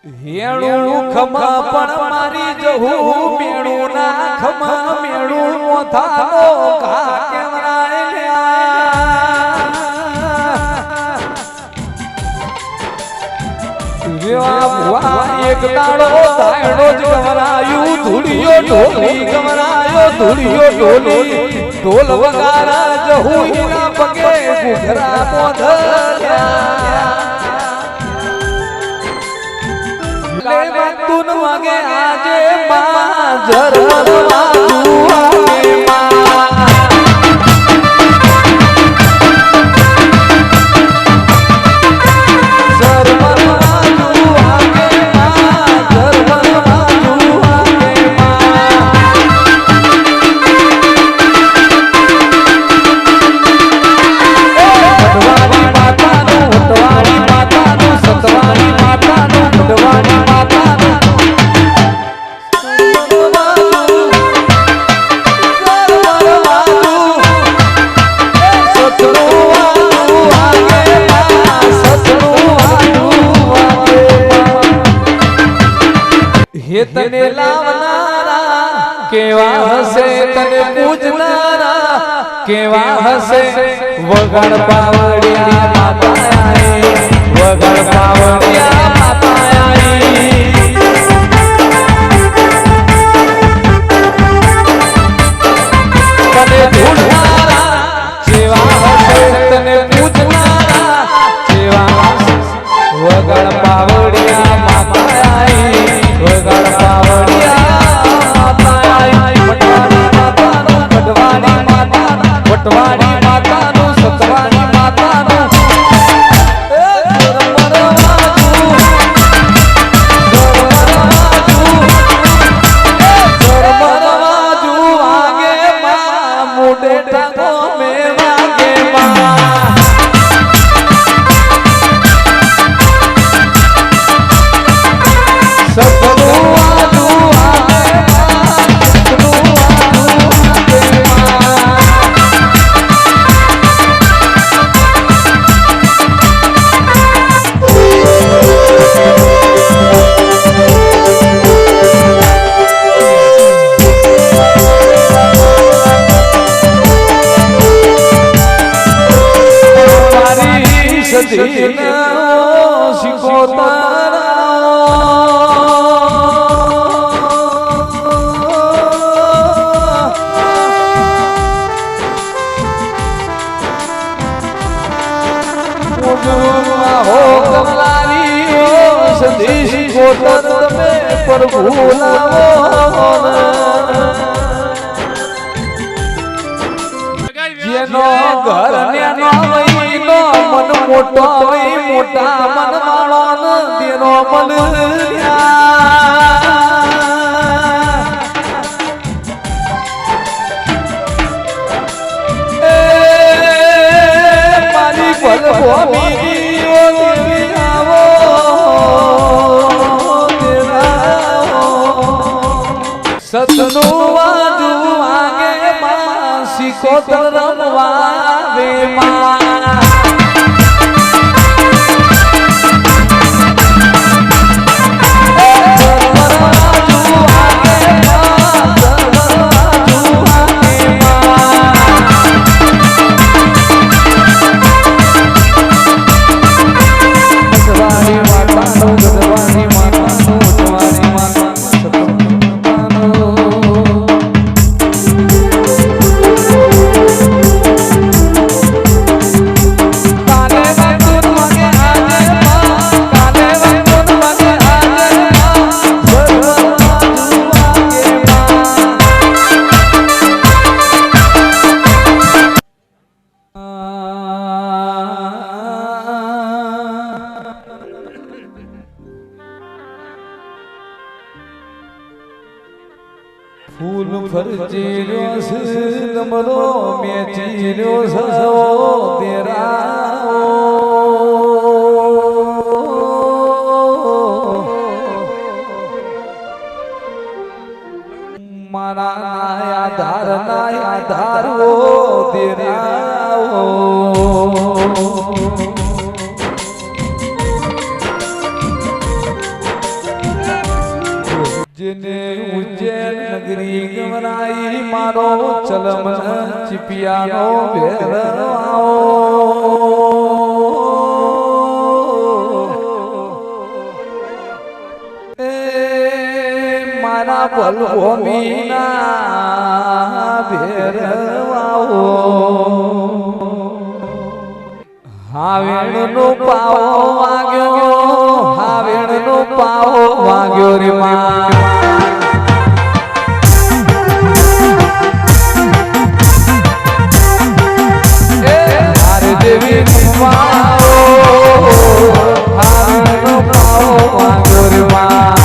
હેણું ખમા પણ મારી જહું મેણું ના ખમા મેણું મોથાનો ઘા કેવરાય એક દાડો દાયડો જ ગવરાયું ધૂળિયો ઢોલી ગવરાયો ધૂળિયો ઢોલી ઢોલ વગારા જહું હીરા પગે ઘુઘરા બોધલ્યા લે તુન વાગે આજે માં જરવા જુઆને માં તને લાવનારા કેવા હશે તને પૂજનારા કેવા હશે વગર પાવડિયા માતાએ વગર પાવડિયા માતાએ તને પૂજનારા કેવા હશે તને પૂજનારા કેવા હશે વગર પાવડિયા માતાએ વગર પાવડિયા માતાએ વટવાડી માતાનું સતવાડી માતાનું વાગે માં મોઢે ટાંગો મે વાગે માં જેનો ઘર નેનો વઈનો મન મોટો વઈ મોટા મન માળો દેનો મન મારી ભલ ભોમી ઓ દેવી આવો સતનું વાજુ વાગે માં શીખોતર રમવા વે માં ફૂલ ફરચીલ્યો છે તમરો મેચીલ્યો સવો તેરા મારા આધાર ઓ તેરા જેને ઉજ્જૈન નગરી ગમરાઈ મારો ચલમ ચિપિયાનો ભેરવાઓ એ મારા બલભૂમિના ભેરવાઓ હાવેણનો પાવો વાગ્યો હાવેણનો પાવો વાગ્યો રે માં એ હારે દેવી પાવો હાવેણનો પાવો વાગ્યો રે માં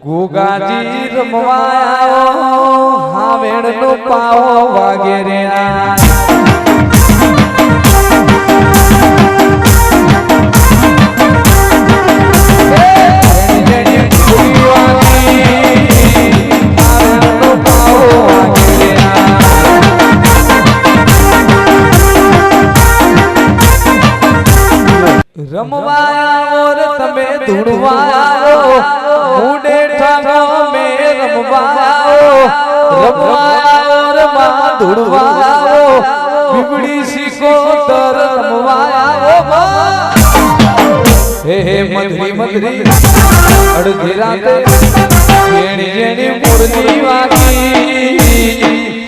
ગોગાજી રમવાયો હાવેણનો પાવો વાગે રે રમવાયો રે તમે ધૂળવાયો મુડે ઠાગો મે રમવાયો રમવાયો રે માં ધૂળવાયો બીબડી શીખો તર રમવાયો હે હે મધરી મધરી અડધી રાતે જેણી જેણી મુરલી વાગી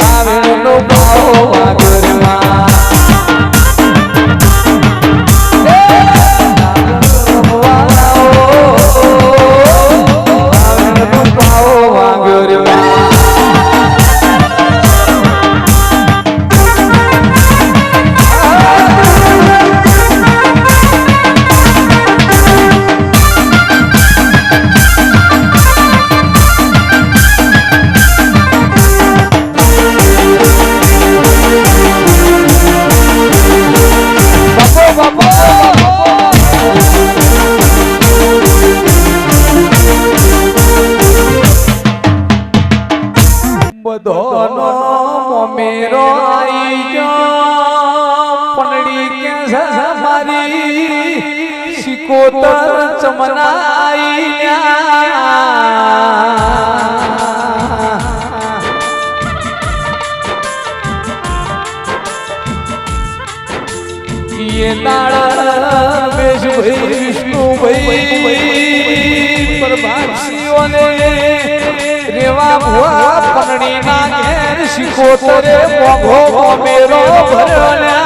આવેણનો પાવો વાગ્યો રે માં બધાનો મોમેરો આઈ ગયો પનડી કે મારી સિકોતર ચમનાઈ ये नाड़ा बेश भाई विष्णु भाई प्रभासियों ने રેવા ભુવા પનડી ના ઘેર શિકોતરે મોઘો મેરો ભરણા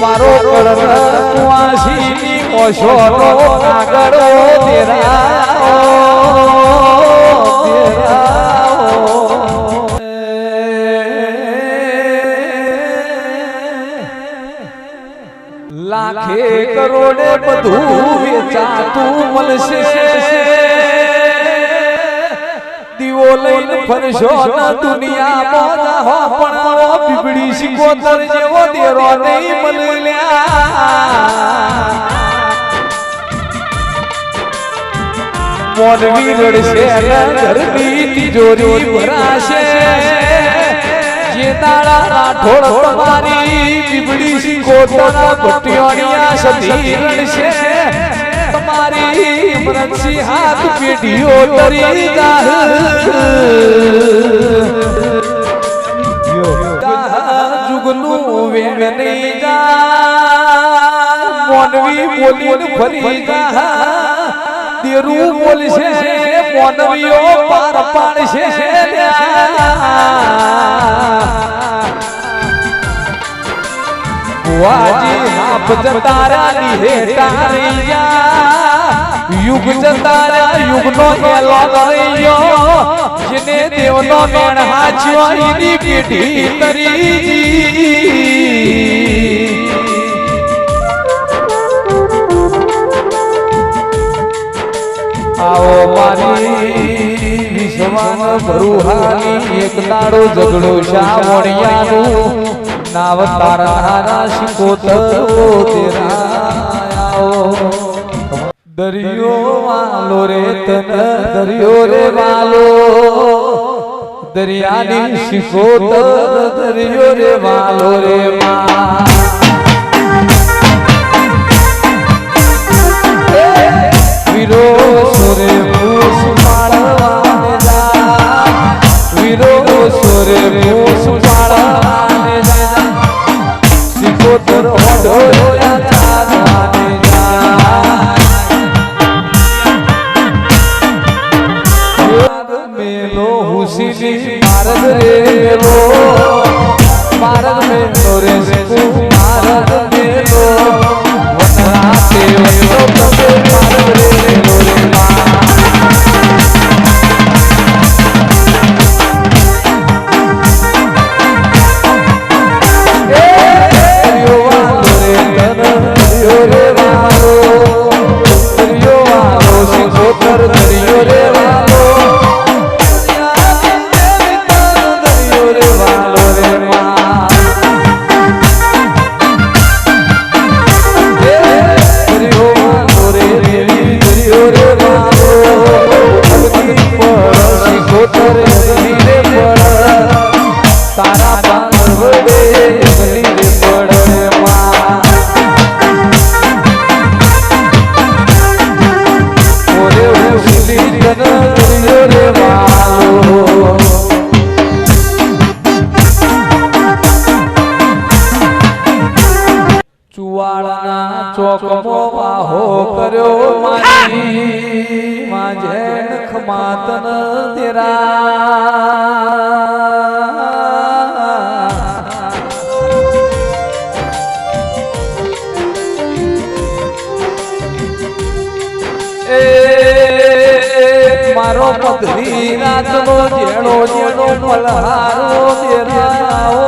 મારો કળર કુવાસી ની ઓશોનો આગળો લાખે કરોડે બધું વેચાતું મળશે દીવો લઈને ફરશો ના દુનિયામાં જાહો પણ બીબડી સિકોતર જેવો દેરો નહીં મળ્યા મોનવી રડશે ઘરની તિજોરી ભરાશે જે દાડા રાઠોડ તમારી બીબડી સિકોતર ભટ્ટિયોની સદી રડશે તમારી મરણસી હાથ પેઢીઓ તરી જુગનું વેણ નહીં જા મોનવી બોલીને ફરી જા દેરું બોલશે મોનવીઓ પાર પાડશે વાજી હાફ જતારાની હેટારિયા યુગ જતારા યુગનો એલો કર્યો જેને દેવનો મેણ હાચ્યો ઈની પેઢી તરી આવો મારી વિશ્વાન ભરુહાની એક દાડો ઝઘડો શાવણિયાનું નાવ તારા શિકોતરો તેરા આવો દરિયો વાલો રે તન દરિયો રે વાલો દરિયાની શિકોતર દરિયો રે વાલો રે મા વીરો સોરે પૂસ પાડવાને જા વીરો સોરે પૂસ પાડવાને જા શિકોતર હોડો ચાલવાને જા મેલો હુસીની મારદ રે મેલો મારદ મેલો રે મારદ મેલો વનરા તે વસો કબે મારદ રે મેલો રે મા દરિયો વાલો રે તન દરિયો રે વાલો દરિયો વાલો શિકોતર દરિયો રે વાલો તારા પાંગડે ગલી રે પડે માં ઓરે ઉસલી તન દરિયો રે વાલો ચુવાળના ચોકમો વાહો કર્યો મારી માજે ખમાતન તેરા મારો પથરી રાતનો જેણો જેણો મલહારો તેરા